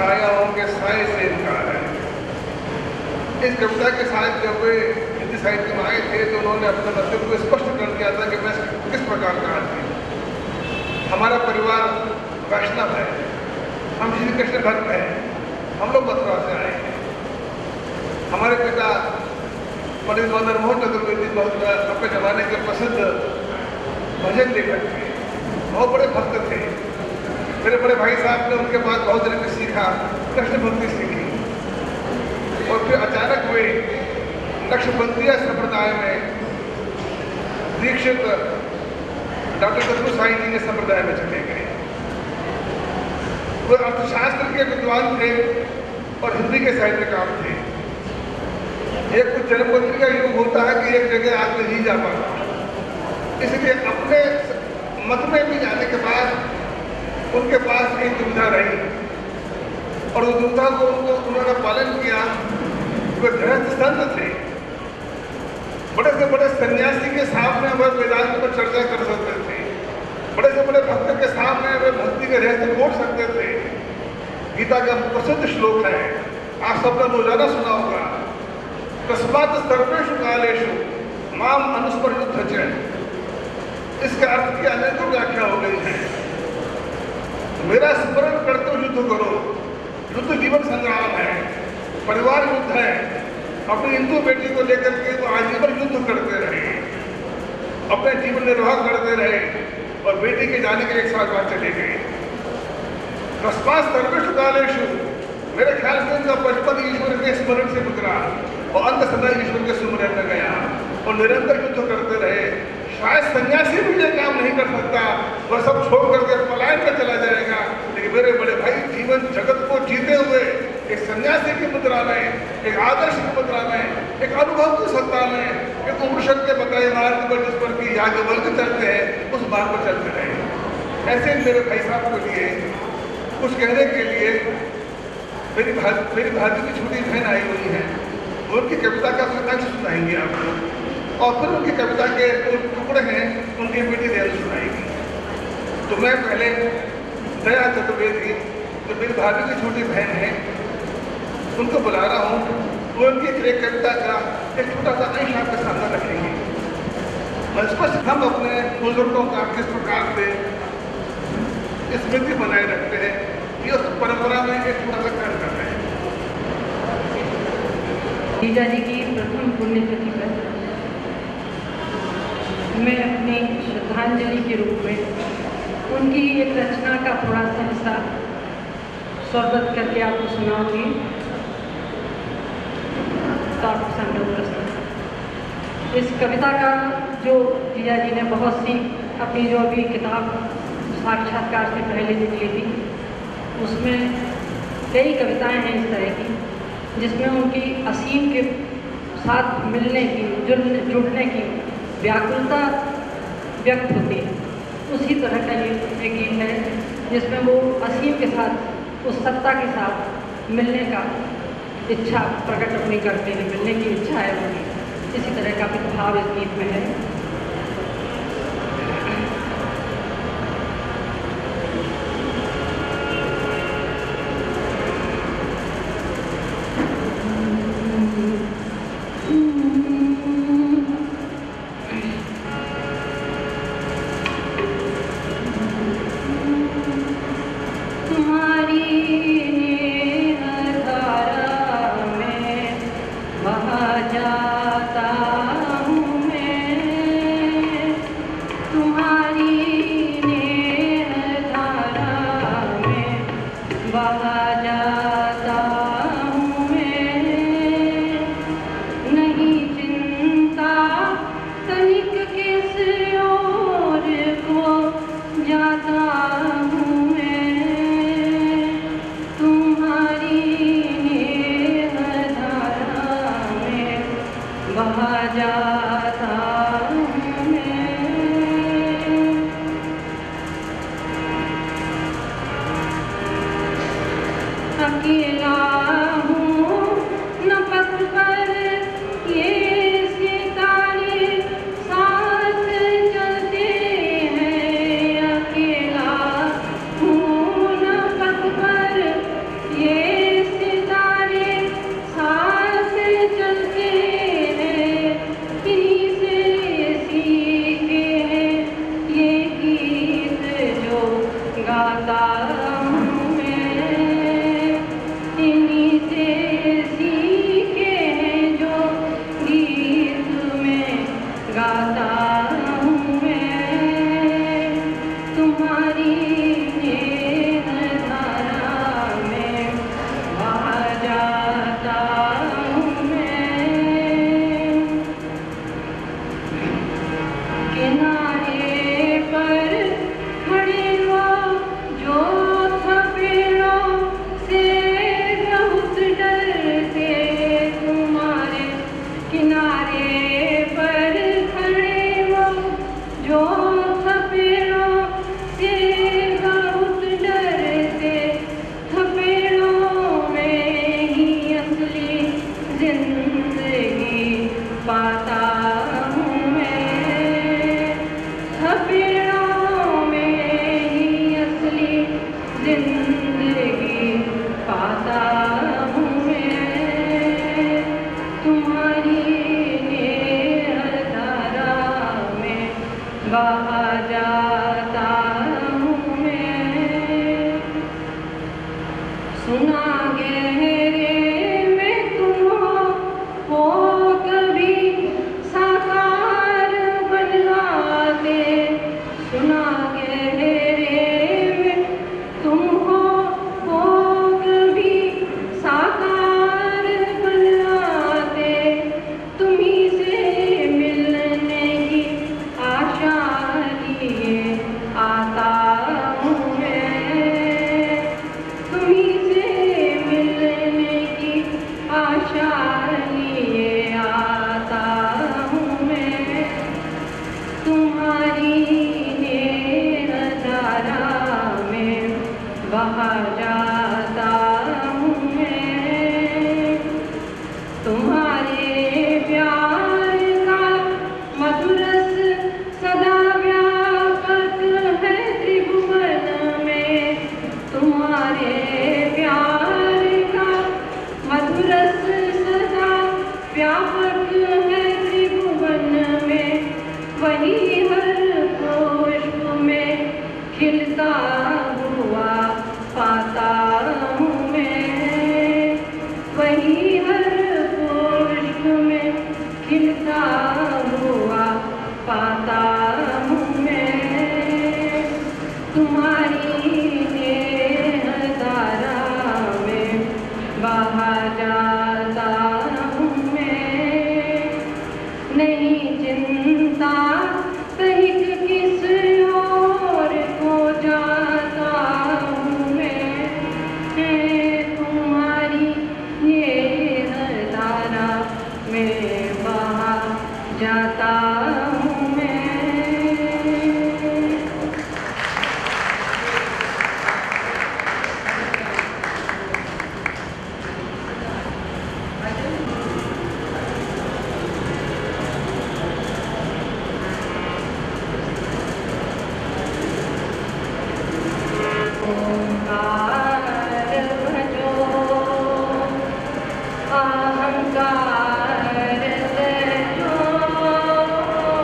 छायाओं के साए से इनकार है। इस कविता के साथ जब वे हिंदी साहित्य में आए थे तो उन्होंने अपने मतलब को स्पष्ट कर दिया था कि मैं किस प्रकार का आदमी हूँ। हमारा परिवार वैष्णव है, हम श्री कृष्ण भक्त हैं, हम लोग मथुरा से आए हैं। हमारे पिता पंडित मदन मोहन चतुर्वेदी बहुत अपने जमाने के प्रसिद्ध भजन लेखक थे, बहुत बड़े भक्त थे। मेरे बड़े भाई साहब ने उनके पास बहुत देर सीखा, कृष्ण भक्ति सीखी और फिर अचानक वे नक्शबंदिया संप्रदाय में दीक्षित डॉक्टर सतगुरु साईं जी के संप्रदाय में चले गए। वे अर्थशास्त्र के विद्वान थे और हिंदी के साहित्यकार थे। एक कुछ जन्मपत्री का युग होता है कि एक जगह आदमी नहीं जा पाता, इसलिए अपने मत में भी जाने के बाद उनके पास एक दुविधा रही और उस दुविधा को उन्होंने पालन किया। वे गृहस्थ संत थे, बड़े से बड़े सन्यासी के सामने वह वेदांत पर चर्चा कर सकते थे, बड़े से बड़े भक्त के सामने वे भक्ति के रहस्य बोल सकते थे। गीता का प्रसिद्ध श्लोक है, आप सबने रोजाना सुना होगा, तस्मात् सर्वेषु कालेषु माम अनुस्मरयुद्ध च। इसके अर्थ की अनेकों व्याख्या हो गई है। मेरा स्मरण करते हुए युद्ध करो। युद्ध जीवन संग्राम है, परिवार युद्ध है। अपनी हिंदू बेटी को लेकर के वो आजीवन युद्ध करते रहे, अपने जीवन निर्वाह करते रहे और बेटी के जाने के एक साथ बाद चले गए। तस्मात् सर्वेषु कालेषु, मेरे ख्याल से उनका बचपन ईश्वर के स्मरण से गुजरा और अंत सदा ईश्वर के सुमरन में गया और निरंतर युद्ध करते रहे। शायद सन्यासी भी ये काम नहीं कर सकता, वह सब छोड़ करके पलायन में चला जाएगा, लेकिन मेरे बड़े भाई जीवन जगत को जीते हुए एक सन्यासी की मुद्रा में, एक आदर्श की मुद्रा में, एक अनुभव की सत्ता में, एक उपनिषद के बताए मार्ग पर जिस पर की याज्ञवल्क्य चलते हैं उस मार्ग पर चलते रहे। ऐसे मेरे भाई साहब के लिए कुछ कहने के लिए मेरी भाभी की छोटी बहन आई हुई है, उनकी कविता का अंश सुनाएंगे आपको और फिर उनकी कविता के टुकड़े हैं उनकी बेटी देर सुनाएगी। तो मैं पहले दया चतुर्वेदी जो मेरी भाभी की छोटी बहन है उनको बुला रहा हूँ, वो उनकी एक कविता का एक छोटा सा अंश आपके सामने रखेंगे। स्पष्ट हम अपने बुजुर्गों का किस प्रकार से स्मृति बनाए रखते हैं, ये उस परंपरा में एक छोटा सा कार्य कर रहे हैं। जीजा जी की प्रथम पुण्यतिथि पर मैं अपनी श्रद्धांजलि के रूप में उनकी एक रचना का थोड़ा सा हिस्सा स्वरबद्ध करके आपको सुनाऊंगी। तो आपको संकल्प प्रस्तुत। इस कविता का जो जीजा जी ने बहुत सी अपनी जो अभी किताब साक्षात्कार से पहले निकली थी उसमें कई कविताएं हैं इस तरह की जिसमें उनकी असीम के साथ मिलने की जुड़ने की व्याकुलता व्यक्त होती है। उसी तरह का ये एक गीत है जिसमें वो असीम के साथ उस सत्ता के साथ मिलने का इच्छा प्रकट अपनी करते हैं, मिलने की इच्छा है उनकी। इसी तरह का भी भाव इस गीत में है। ये जाता हूँ मैं, तुम्हारी नेह धारा में बहा जाता हूँ मैं। सुना गहरे में तुम हो कभी साकार बन आते, सुना गहरे में तुम हो कभी साकार बन आते, तुम्ही से मिलने की आशा लिए आता हूँ मैं, तुम्ही से मिलने की आशा लिए आता हूँ मैं। तुम्हारी नेह धारा में बहा जाता हूँ मैं। तुम्हारे प्यार का मधुर रस सदा व्यापक है त्रिभुवन में, तुम्हारे प्यार का मधुर रस सदा व्यापक है त्रिभुवन में। वही हर पुष्प में खिलता हुआ पाता हूँ मैं, वही हर पुष्प में खिलता हुआ पाता हूँ मैं। तुम्हारी नेह धारा में बहा जाता हूँ मैं। नहीं चिंता सहित किस और को जाता हूँ मैं, तुम्हारी नेह धारा में बहा जाता हूँ मैं। ओंकार भजो अहंकार त्यजो,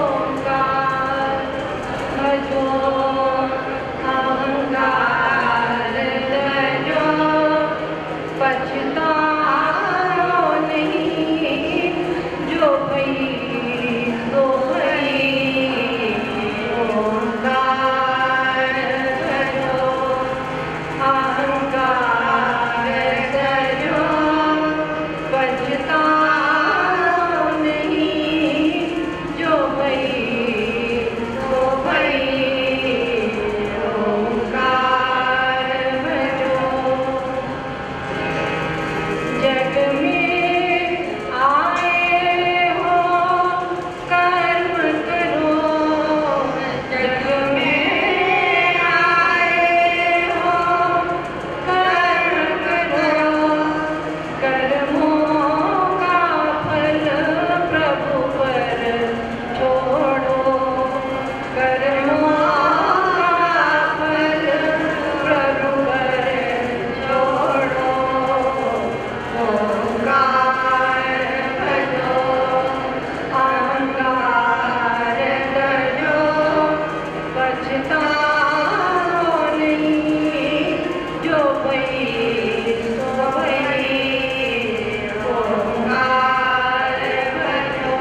ओंकार भजो अहंकार त्यजो, पछताओ नहीं जो भई सो भई। ओंकार भजो अहंकार त्यजो, पछताओ नहीं जो भई सो भई। ओंकार भजो। जग में आए हो कर्म करो, जग में आए हो कर्म करो, कर्मों का फल प्रभु पर छोड़ो, कर्मों का फल प्रभु पर छोड़ो। ओंकार भजो अहंकार त्यजो, पछताओ नहीं जो भई सो भई। ओंकार भजो।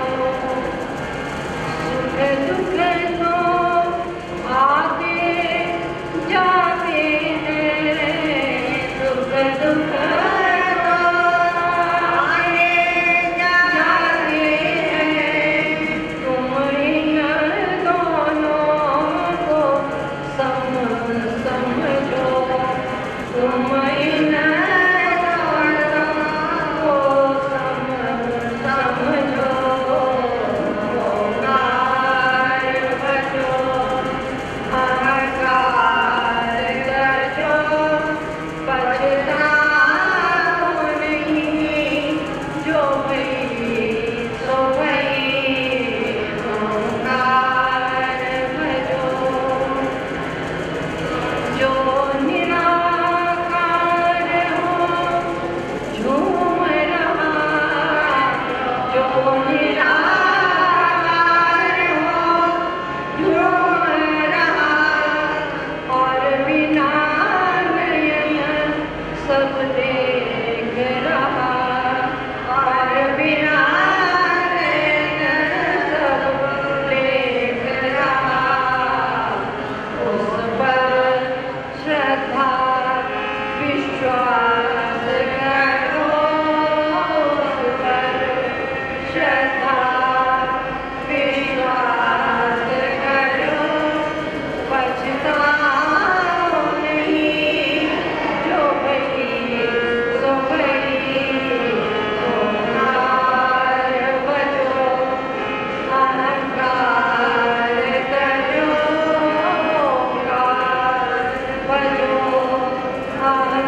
सुख दुख तो आते जाते हैं, सुख दुख तो आते जाते हैं, तुम इन दोनों को सम समझो, तुम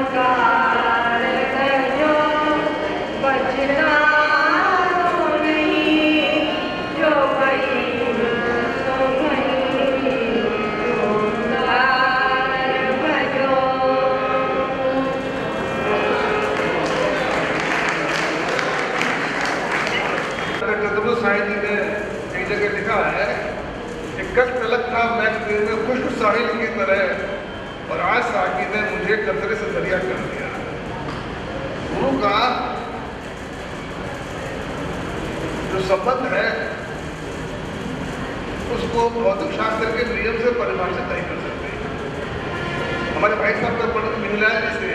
संस्कार जो बचता नहीं, जो भई सो भई, संस्कार भजो। कदम साहिब जी ने एक जगह लिखा है कि कल तलक था मैं दिल में खुश्क साहिल की तरह, और आज साकी ने मुझे कतरे से दरिया कर दिया। गुरु का जो संबंध है उसको भौतिक शास्त्र के नियम से परिभाषित नहीं कर सकते। हमारे भाई साहब का पंडित मिहिलाल जी से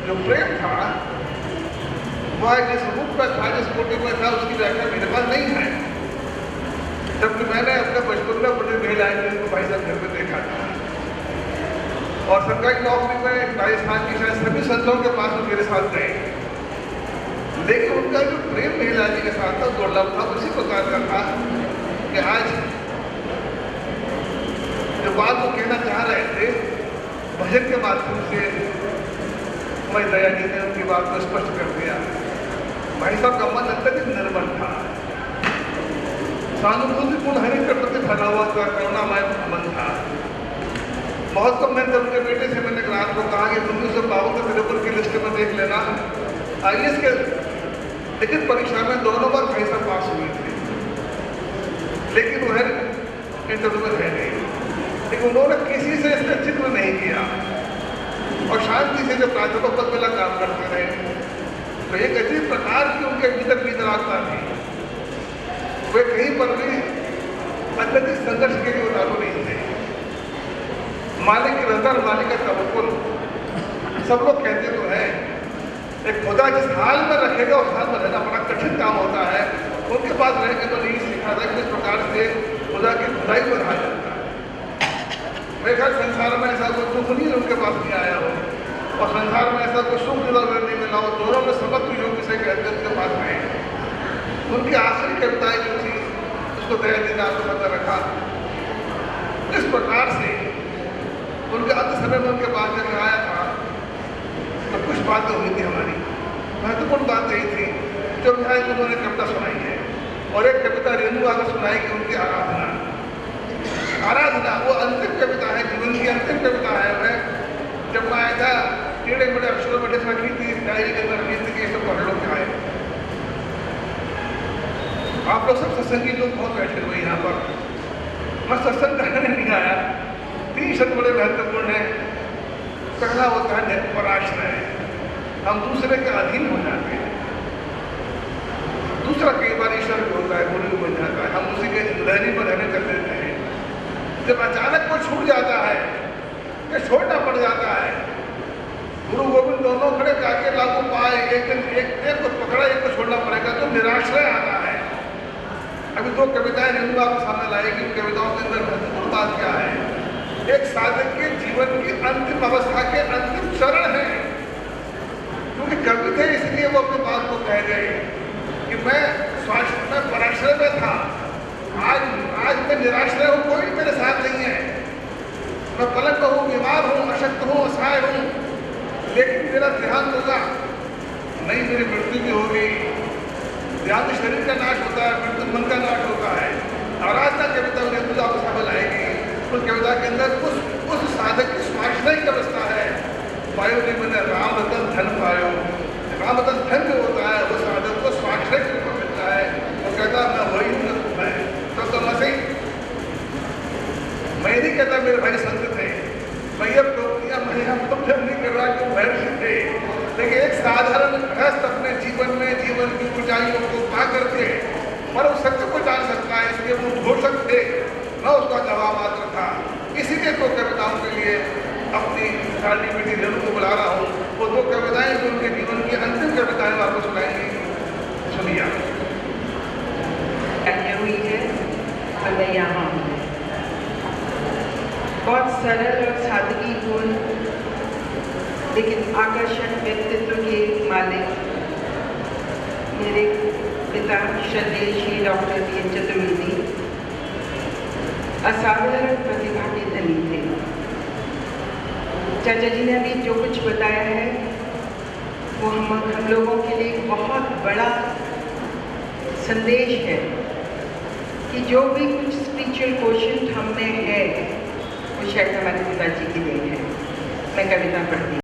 जो प्रेम था वह जिस रूप में था, जिस कोटि में था, उसकी व्याख्या मेरे पास नहीं है। जबकि मैंने अपने बचपन में पंडित मिहिलाल जी को भाई साहब घर में देखा था, और सरकारी नौकरी में राजस्थान की शायद सभी संतों के पास में मेरे साथ गए, लेकिन उनका जो प्रेम मिहिलाल जी के साथ था दुर्लभ था। उसी प्रकार का था कि आज जो बात वो कहना चाह रहे थे भजन के माध्यम से मैं दया जी ने उनकी बात को स्पष्ट कर दिया। भाई साहब का मन अत्यधिक निर्मल था, सहानुभूतिपूर्ण हरि के प्रति भरा हुआ था, करुणामय मन था। बहुत कम मैंने उनके बेटे से मैंने रात को कहा कि तुम उसे बाबू के तिरुपति की लिस्ट में देख लेना। IAS के लिखित परीक्षा में दोनों बार भाई साहब पास हुए थे, लेकिन वह इंटरव्यू में रह गई। लेकिन उन्होंने किसी से इसका जिक्र नहीं किया और शांति से जब प्राध्यापक पद वाला काम करते रहे, तो एक अजीब प्रकार की उनके भीतर आता थी। वे कहीं पर भी अत्यधिक संघर्ष के लिए उतारू नहीं थे। मालिक की रजा, मालिक का तवक्कुल, सब लोग कहते तो हैं, एक खुदा जिस हाल में रखेगा उस हाल में रहना बड़ा कठिन काम होता है। उनके पास रह के तो नहीं सीखा था कि किस प्रकार से खुदा की खुदाई को रहा जाता है। मेरे ख्याल संसार में ऐसा कोई दुख नहीं उनके पास नहीं आया हो, और संसार में ऐसा कोई सुख नहीं मिला हो। दोनों में समत्व योग से कहते उनके पास रहे। उनकी आखिरी कविताएं जो थी उसको दया जी ने आपको पता रखा। इस प्रकार से उनके अंत समय में उनके पास जब आया था तो कुछ बातें हुई थी। हमारी महत्वपूर्ण बात यही थी जो यहाँ उन्होंने कविता सुनाई है, और एक कविता रेणु आकर सुनाई कि उनकी आराधना वो अंतिम कविता है, जीवन की अंतिम कविता है। वह जब मैं आया था टेढ़े बड़े अक्षरों में रखी थी डायरी के अंदर, रखी थी कि सब पढ़ लो क्या है। आप लोग सब सत्संगी लोग बहुत बैठे हुए यहाँ पर, मैं सत्संग करने नहीं आया। 3 शब्द बड़े महत्वपूर्ण हैं। पहला होता है पराश्रय, हम दूसरे के अधीन हो जाते हैं। दूसरा कई बार ईश्वर भी होता है, गुरु बन जाता है, हम उसी के लहरी पर रहने कर देते हैं। जब अचानक वो छूट जाता है या छोड़ना पड़ जाता है, गुरु गोविंद दोनों खड़े जाके लागू पाए, एक दिन एक को पकड़ा, एक को छोड़ना पड़ेगा, तो निराश्रय आता है। अभी 2 कविताएं रेणु आपके सामने लाएगी। उन कविताओं के अंदर महत्वपूर्ण बात क्या है? एक साधक के जीवन की अंतिम अवस्था के अंतिम चरण है, क्योंकि कवि थे इसलिए वो अपनी बात को कह गए कि मैं स्वास्थ्य में पराश्रय में था, आज मैं निराश्रय हूँ, कोई मेरे साथ नहीं है, मैं पलंग हूँ, बीमार हूँ, अशक्त हूँ, असहाय हूँ, लेकिन मेरा देहांत होगा नहीं, मेरी मृत्यु भी होगी। देहांत शरीर का नाश होता है, मृत्यु मन का नाश होता है। आराधना कविता उन्हें पूजा सफल आएगी। उस कविता के अंदर उस साधक की स्वाश्रय की अवस्था है। पायो जी मैंने राम रतन धन पायो, राम रतन धन जो होता है वो साधक को स्वाश्रय के रूप में मिलता है। वो कहता मैं वही मैं तो मसी, मैं नहीं कहता मेरे भाई संत थे, मैं ये प्रवृत्तियां मैंने हम तो नहीं कर रहा कि महर्षि थे, लेकिन एक साधारण गृहस्थ अपने जीवन में जीवन की ऊंचाइयों को पा करके पर उस सत्य को जान सकता है, इसलिए वो घोषक थे, मैं उसका जवाब मात्र था। इसीलिए 2 कविताओं के लिए अपनी सारी बेटी रेणु को बुला रहा हूँ। वो 2 कविताएं जो उनके जीवन की अंतिम कविताएं आपको सुनाएंगी, सुनिए। हुई है यहाँ बहुत सरल और सादगी पूर्ण लेकिन आकर्षक व्यक्तित्व के मालिक मेरे पिता श्रद्धेय श्री डॉक्टर बी चतुर्वेदी असाधारण प्रतिभा के धनी थे। चाचा जी ने अभी जो कुछ बताया है वो हम लोगों के लिए एक बहुत बड़ा संदेश है कि जो भी कुछ स्पिरिचुअल क्वेश्चन हम में है वो शायद हमारे पिताजी की देन है। मैं कविता पढ़ती हूँ।